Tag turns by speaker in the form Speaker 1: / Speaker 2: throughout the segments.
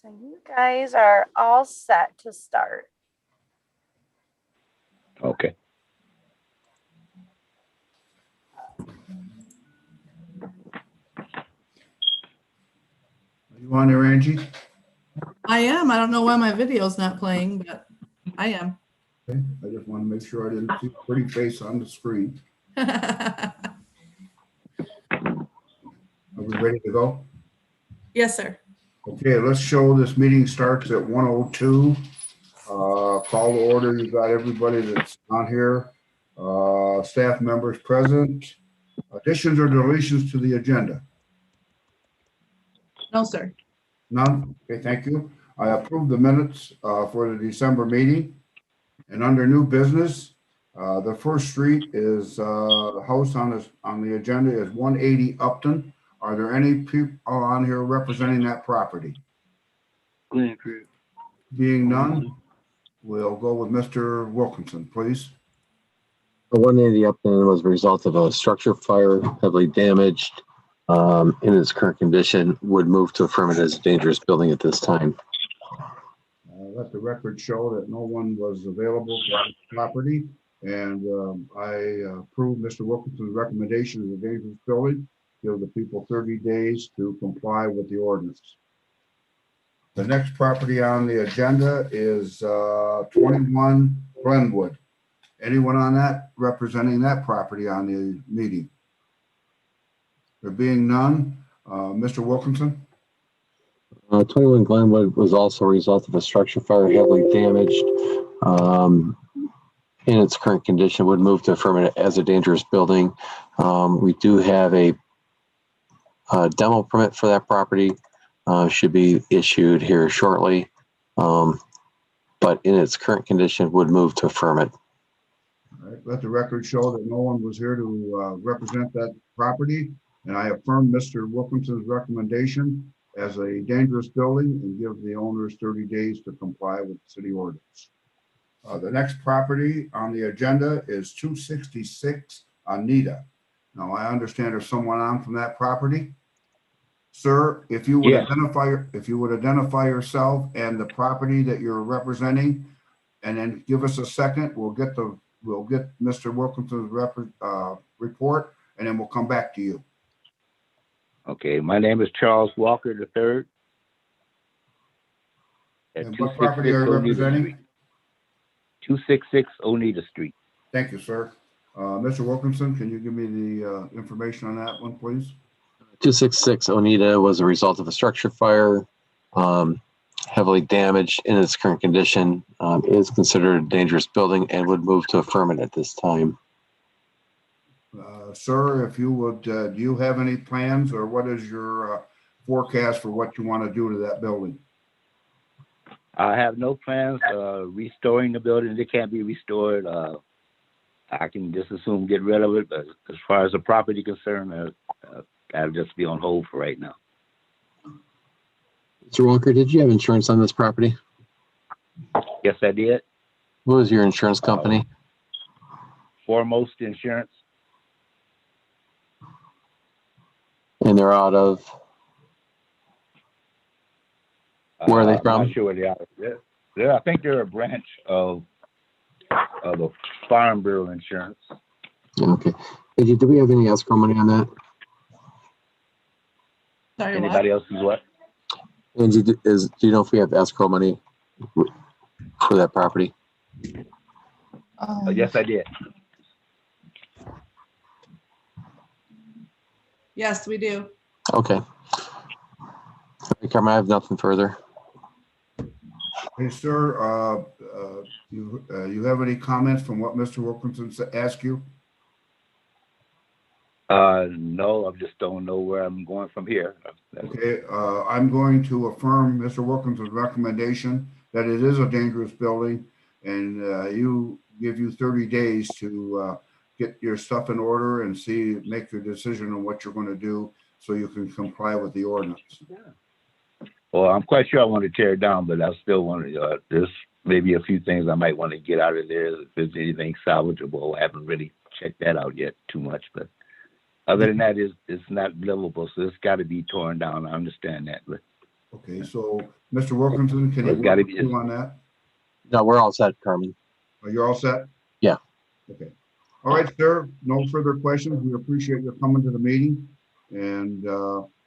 Speaker 1: So you guys are all set to start.
Speaker 2: Okay.
Speaker 3: Are you on there, Angie?
Speaker 4: I am. I don't know why my video's not playing, but I am.
Speaker 3: Okay. I just want to make sure I didn't see a pretty face on the screen. Are we ready to go?
Speaker 4: Yes, sir.
Speaker 3: Okay, let's show this meeting starts at 1:02. Call to order. You got everybody that's on here. Staff members present. Additions or deletions to the agenda?
Speaker 4: No, sir.
Speaker 3: None? Okay, thank you. I approve the minutes for the December meeting. And under new business, the first street is the house on the agenda is 180 Upton. Are there any people on here representing that property?
Speaker 2: Glen Creek.
Speaker 3: Being none, we'll go with Mr. Wilkinson, please.
Speaker 5: The 180 Upton was a result of a structure fire, heavily damaged. In its current condition, would move to affirm it as a dangerous building at this time.
Speaker 3: Let the record show that no one was available for the property. And I approve Mr. Wilkinson's recommendation of the dangerous building. Give the people 30 days to comply with the ordinance. The next property on the agenda is 21 Glenwood. Anyone on that representing that property on the meeting? There being none, Mr. Wilkinson?
Speaker 5: 21 Glenwood was also a result of a structure fire, heavily damaged. In its current condition, would move to affirm it as a dangerous building. We do have a demo permit for that property. Should be issued here shortly. But in its current condition, would move to affirm it.
Speaker 3: All right, let the record show that no one was here to represent that property. And I affirm Mr. Wilkinson's recommendation as a dangerous building and give the owners 30 days to comply with the city ordinance. The next property on the agenda is 266 Anita. Now, I understand there's someone on from that property. Sir, if you would identify yourself and the property that you're representing, and then give us a second, we'll get Mr. Wilkinson's report, and then we'll come back to you.
Speaker 2: Okay, my name is Charles Walker III.
Speaker 3: And what property are you representing?
Speaker 2: 266 Oneida Street.
Speaker 3: Thank you, sir. Mr. Wilkinson, can you give me the information on that one, please?
Speaker 5: 266 Oneida was a result of a structure fire, heavily damaged. In its current condition, is considered a dangerous building and would move to affirm it at this time.
Speaker 3: Sir, if you would, do you have any plans, or what is your forecast for what you want to do to that building?
Speaker 2: I have no plans restoring the building. It can't be restored. I can just assume get rid of it. But as far as the property concerned, that'll just be on hold for right now.
Speaker 5: Mr. Walker, did you have insurance on this property?
Speaker 2: Yes, I did.
Speaker 5: What was your insurance company?
Speaker 2: Foremost Insurance.
Speaker 5: And they're out of, where are they from?
Speaker 2: I'm not sure where they are. I think they're a branch of the Farm Bureau Insurance.
Speaker 5: Okay. Angie, do we have any escrow money on that?
Speaker 4: Sorry,
Speaker 2: Anybody else is what?
Speaker 5: Angie, do you know if we have escrow money for that property?
Speaker 2: Yes, I did.
Speaker 4: Yes, we do.
Speaker 5: Okay. Carmen, I have nothing further.
Speaker 3: Hey, sir, you have any comments from what Mr. Wilkinson asked you?
Speaker 2: No, I just don't know where I'm going from here.
Speaker 3: Okay, I'm going to affirm Mr. Wilkinson's recommendation that it is a dangerous building, and give you 30 days to get your stuff in order and make your decision on what you're going to do so you can comply with the ordinance.
Speaker 2: Well, I'm quite sure I want to tear it down, but I still want to, there's maybe a few things I might want to get out of there. If there's anything salvageable, I haven't really checked that out yet too much, but other than that, it's not livable, so it's got to be torn down. I understand that, but
Speaker 3: Okay, so Mr. Wilkinson, can you
Speaker 2: It's gotta
Speaker 3: work
Speaker 2: be
Speaker 3: with you on that?
Speaker 5: No, we're all set, Carmen.
Speaker 3: Are you all set?
Speaker 5: Yeah.
Speaker 3: Okay. All right, sir. No further questions. We appreciate your coming to the meeting. And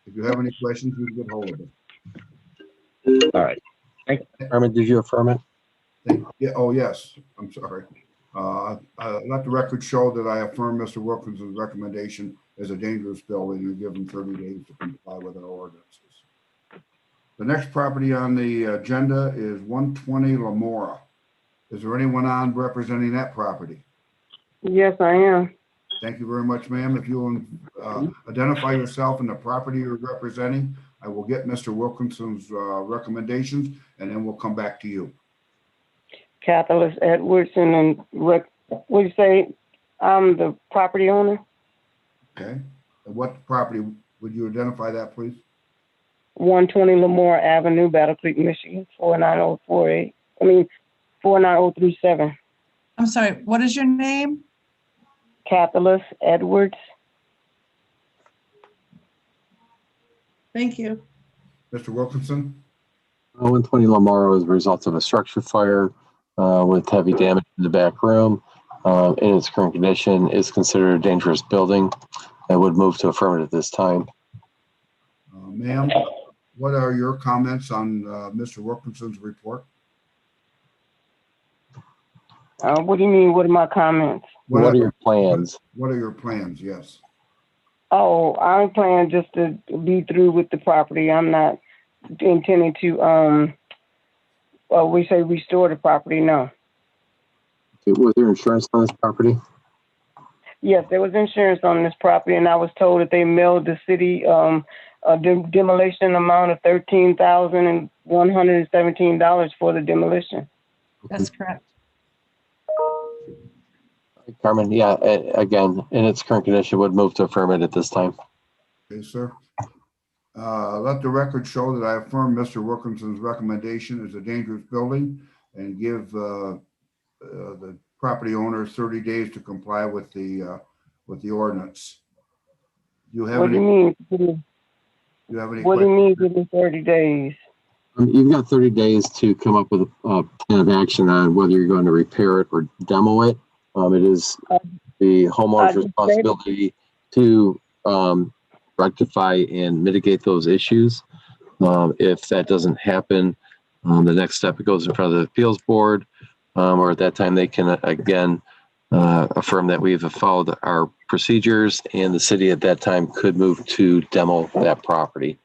Speaker 3: if you have any questions, you can get hold of us.
Speaker 2: All right.
Speaker 5: Carmen, did you affirm it?
Speaker 3: Yeah, oh, yes, I'm sorry. Let the record show that I affirm Mr. Wilkinson's recommendation as a dangerous building and give him 30 days to comply with our ordinances. The next property on the agenda is 120 Lamora. Is there anyone on representing that property?
Speaker 6: Yes, I am.
Speaker 3: Thank you very much, ma'am. If you'll identify yourself and the property you're representing, I will get Mr. Wilkinson's recommendations, and then we'll come back to you.
Speaker 6: Catholis Edwardson and Rick, what do you say? I'm the property owner.
Speaker 3: Okay? And what property, would you identify that, please?
Speaker 6: 120 Lamore Avenue, Battle Creek, Michigan, 49048. 49037.
Speaker 4: I'm sorry, what is your name?
Speaker 6: Catholis Edwards.
Speaker 4: Thank you.
Speaker 3: Mr. Wilkinson?
Speaker 5: 120 Lamar was a result of a structure fire with heavy damage in the back room. In its current condition, is considered a dangerous building. I would move to affirm it at this time.
Speaker 3: Ma'am, what are your comments on Mr. Wilkinson's report?
Speaker 6: What do you mean? What are my comments?
Speaker 5: What are your plans?
Speaker 3: What are your plans? Yes.
Speaker 6: Oh, I plan just to be through with the property. I'm not intending to, we say restore the property. No.
Speaker 5: Was there insurance on this property?
Speaker 6: Yes, there was insurance on this property, and I was told that they mailed the city a demolition amount of $13,117 for the demolition.
Speaker 4: That's correct.
Speaker 5: Carmen, yeah, again, in its current condition, would move to affirm it at this time.
Speaker 3: Okay, sir. Let the record show that I affirm Mr. Wilkinson's recommendation as a dangerous building and give the property owner 30 days to comply with the ordinance. Do you have
Speaker 6: What do you
Speaker 3: any?
Speaker 6: mean?
Speaker 3: Do you have any?
Speaker 6: What do you
Speaker 3: questions?
Speaker 6: mean within 30 days?
Speaker 5: You've got 30 days to come up with a plan of action on whether you're going to repair it or demo it. It is the homeowner's responsibility to rectify and mitigate those issues. If that doesn't happen, the next step, it goes in front of the appeals board, or at that time they can again affirm that we've followed our procedures, and the city at that time could move to demo that property.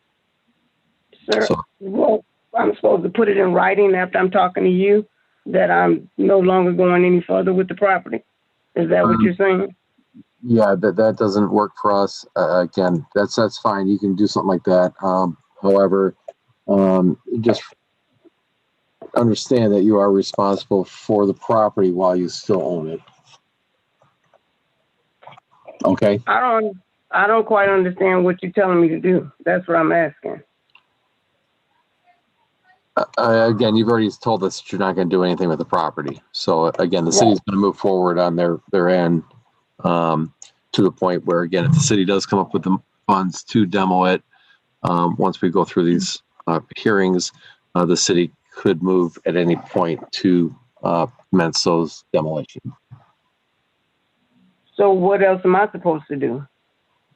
Speaker 6: Sir,
Speaker 5: So-
Speaker 6: well, I'm supposed to put it in writing after I'm talking to you that I'm no longer going any further with the property. Is that what you're saying?
Speaker 5: Yeah, that doesn't work for us. Again, that's fine. You can do something like that. However, just understand that you are responsible for the property while you still own it. Okay.
Speaker 6: I don't quite understand what you're telling me to do. That's what I'm asking.
Speaker 5: Again, you've already told us that you're not going to do anything with the property. So again, the city's going to move forward on their end to the point where, again, if the city does come up with the funds to demo it, once we go through these hearings, the city could move at any point to commence those demolition.
Speaker 6: So what else am I supposed to do?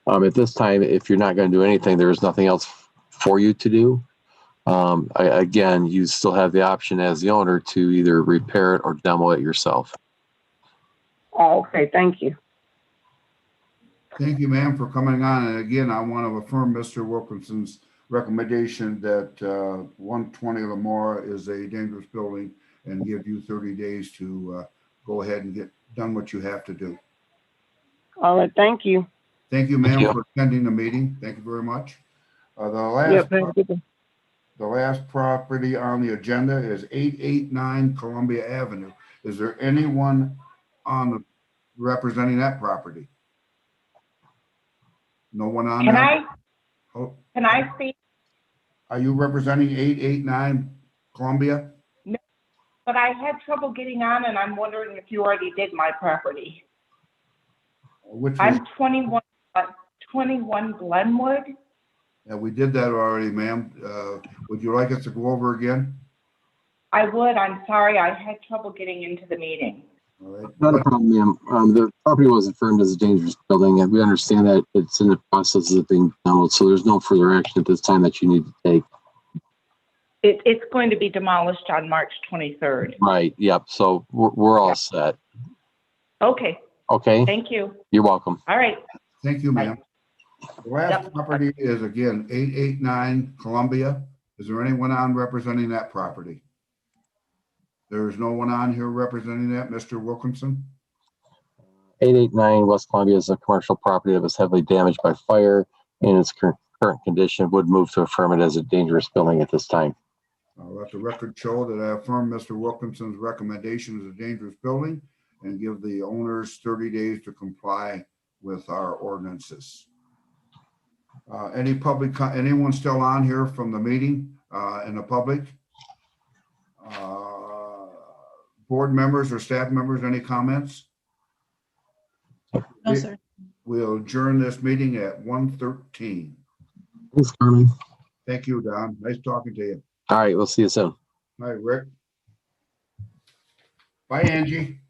Speaker 5: At this time, if you're not going to do anything, there is nothing else for you to do. Again, you still have the option as the owner to either repair it or demo it yourself.
Speaker 6: Oh, okay. Thank you.
Speaker 3: Thank you, ma'am, for coming on. And again, I want to affirm Mr. Wilkinson's recommendation that 120 Lamora is a dangerous building and give you 30 days to go ahead and get done what you have to do.
Speaker 6: All right. Thank you.
Speaker 3: Thank you, ma'am,
Speaker 5: Thank you.
Speaker 3: for attending the meeting. Thank you very much. The last property on the agenda is 889 Columbia Avenue. Is there anyone representing that property? No one on
Speaker 1: Can
Speaker 3: there?
Speaker 1: Can I speak?
Speaker 3: Are you representing 889 Columbia?
Speaker 1: But I had trouble getting on, and I'm wondering if you already did my property.
Speaker 3: Which is,
Speaker 1: I'm 21 Glenwood.
Speaker 3: Yeah, we did that already, ma'am. Would you like us to go over again?
Speaker 1: I would, I'm sorry, I had trouble getting into the meeting.
Speaker 3: All right.
Speaker 5: Not a problem, ma'am. The property was affirmed as a dangerous building, and we understand that it's in the process of being demoed, so there's no further action at this time that you need to take.
Speaker 1: It's going to be demolished on March 23rd.
Speaker 5: Right, yep, so we're all set.
Speaker 1: Okay,
Speaker 5: Okay,
Speaker 1: thank you.
Speaker 5: you're welcome.
Speaker 1: All right,
Speaker 3: Thank you, ma'am. The last
Speaker 1: Yep.
Speaker 3: property is again 889 Columbia. Is there anyone on representing that property? There is no one on here representing that, Mr. Wilkinson?
Speaker 5: 889 West Columbia is a commercial property that was heavily damaged by fire. In its current condition, would move to affirm it as a dangerous building at this time.
Speaker 3: I'll let the record show that I affirm Mr. Wilkinson's recommendation as a dangerous building and give the owners 30 days to comply with our ordinances. Any public, anyone still on here from the meeting in the public? Board members or staff members, any comments?
Speaker 4: No, sir.
Speaker 3: We'll adjourn this meeting at 1:13.
Speaker 5: Thanks, Carmen.
Speaker 3: Thank you, Don. Nice talking to you.
Speaker 5: All right, we'll see you soon.
Speaker 3: All right, Rick. Bye, Angie.